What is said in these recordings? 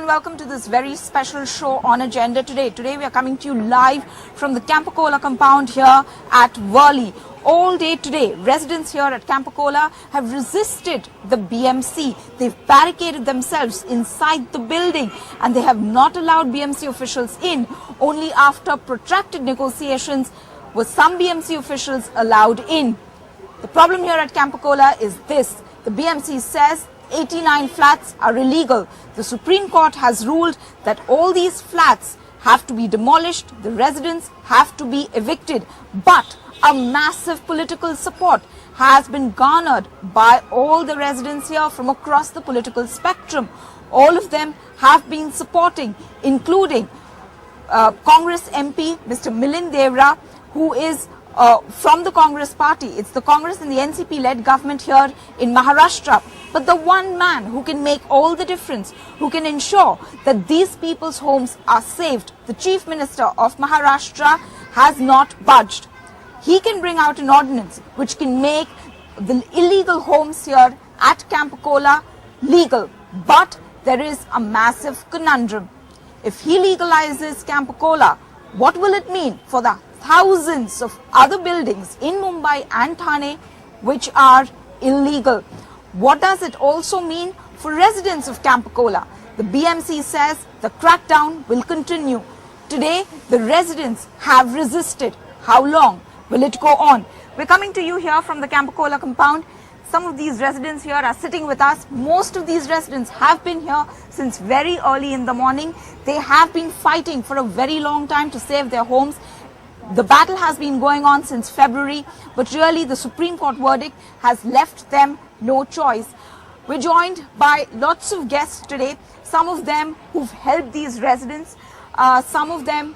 and welcome to this very special show on Agenda Today. Today we are coming to you live from the Campa compound here at Worli. All day today, residents here at Campa have resisted the BMC. They've barricaded themselves inside the building and they have not allowed BMC officials in. Only after protracted negotiations were some BMC officials allowed in. The problem here at Campa is this. The BMC says 89 flats are illegal. The Supreme Court has ruled that all these flats have to be demolished. The residents have to be evicted. But a massive political support has been garnered by all the residents here from across the political spectrum. All of them have been supporting, including Congress MP Mr. Milind Devra, who is from the Congress party. It's the Congress and the NCP-led government here in Maharashtra. But the one man who can make all the difference, who can ensure that these people's homes are saved, the Chief Minister of Maharashtra, has not budged. He can bring out an ordinance which can make the illegal homes here at Campa legal. But there is a massive conundrum. If he legalizes Campa, what will it mean for the thousands of other buildings in Mumbai and Thane which are illegal? What does it also mean for residents of Campa? The BMC says the crackdown will continue. Today, the residents have resisted. How long will it go on? We're coming to you here from the Campa compound. Some of these residents here are sitting with us. Most of these residents have been here since very early in the morning. They have been fighting for a very long time to save their homes. The battle has been going on since February, but really the Supreme Court verdict has left them no choice. We're joined by lots of guests today, some of them who've helped these residents, some of them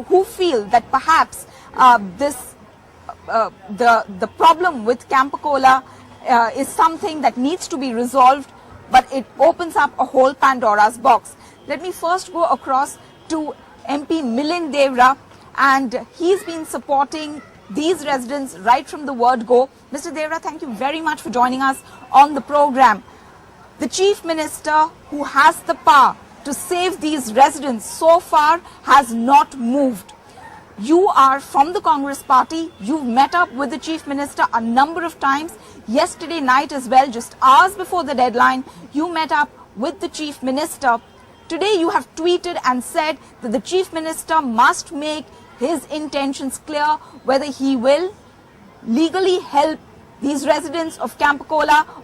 who feel that perhaps the problem with Campa is something that needs to be resolved, but it opens up a whole Pandora's box. Let me first go across to MP Milind Devra, and he's been supporting these residents right from the word go. Mr. Devra, thank you very much for joining us on the program. The Chief Minister, who has the power to save these residents, so far has not moved. You are from the Congress party. You've met up with the Chief Minister a number of times. Yesterday night as well, just hours before the deadline, you met up with the Chief Minister. Today you have tweeted and said that the Chief Minister must make his intentions clear whether he will legally help these residents of Campa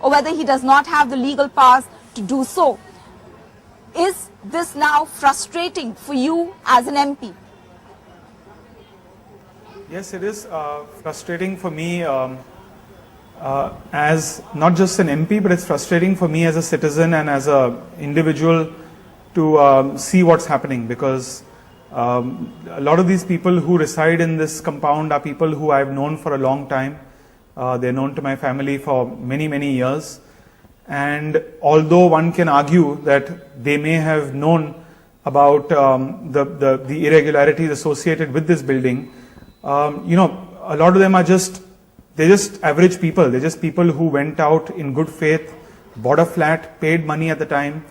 or whether he does not have the legal powers to do so. Is this now frustrating for you as an MP? Yes, it is frustrating for me as not just an MP, but it's frustrating for me as a citizen and as an individual to see what's happening, because a lot of these people who reside in this compound are people who I've known for a long time. They're known to my family for many, many years. And although one can argue that they may have known about the irregularities associated with this building, you know, a lot of them are they're just average people. They're just people who went out in good faith, bought a flat, paid money at the time,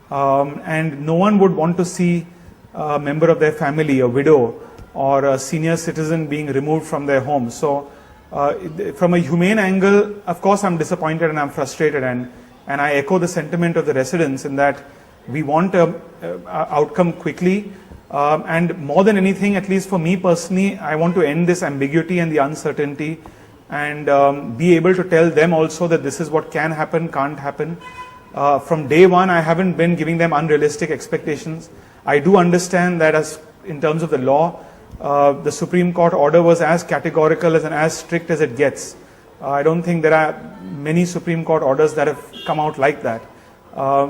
and no one would want to see a member of their family, a widow or a senior citizen, being removed from their home. So from a humane angle, of course I'm disappointed and I'm frustrated, and I echo the sentiment of the residents in that we want a outcome quickly, and more than anything, at least for me personally, I want to end this ambiguity and the uncertainty and be able to tell them also that this is what can happen, can't happen. From day one, I haven't been giving them unrealistic expectations. I do understand that as in terms of the law, the Supreme Court order was as categorical and as strict as it gets. I don't think there are many Supreme Court orders that have come out like that.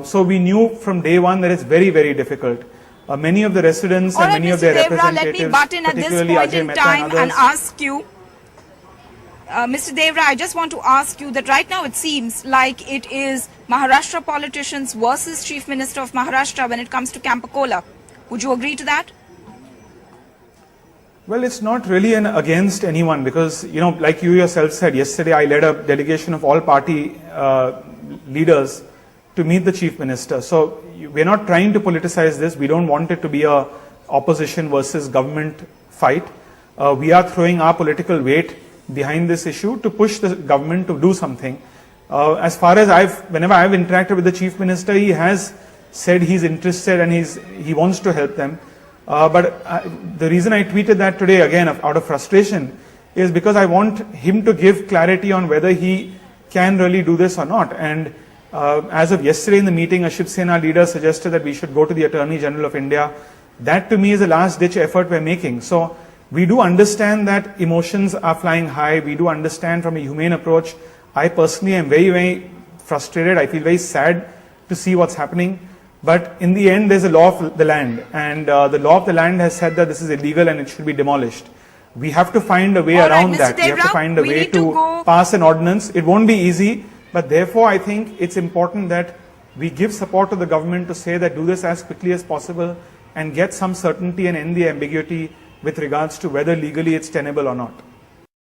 So we knew from day one that it's very, very difficult. Many of the residents and many of their representatives, let me butt in at this point in time and ask you, Mr. Devra, I just want to ask you that right now it seems like it is Maharashtra politicians versus Chief Minister of Maharashtra when it comes to Campa. Would you agree to that? Well, it's not really against anyone because, you know, like you yourself said, yesterday I led a delegation of all party leaders to meet the Chief Minister. So we're not trying to politicize this. We don't want it to be a opposition versus government fight. We are throwing our political weight behind this issue to push the government to do something. As far as whenever I've interacted with the Chief Minister, he has said he's interested and he wants to help them. But the reason I tweeted that today, again, out of frustration, is because I want him to give clarity on whether he can really do this or not. And as of yesterday in the meeting, a Shiv Sena leader suggested that we should go to the Attorney General of India. That to me is a last ditch effort we're making. So we do understand that emotions are flying high. We do understand from a humane approach. I personally am very, very frustrated. I feel very sad to see what's happening. But in the end, there's a law of the land. And the law of the land has said that this is illegal and it should be demolished. We have to find a way around that. We have to find a way to pass an ordinance. It won't be easy. But therefore, I think it's important that we give support to the government to say that do this as quickly as possible and get some certainty and end the ambiguity with regards to whether legally it's tenable or not.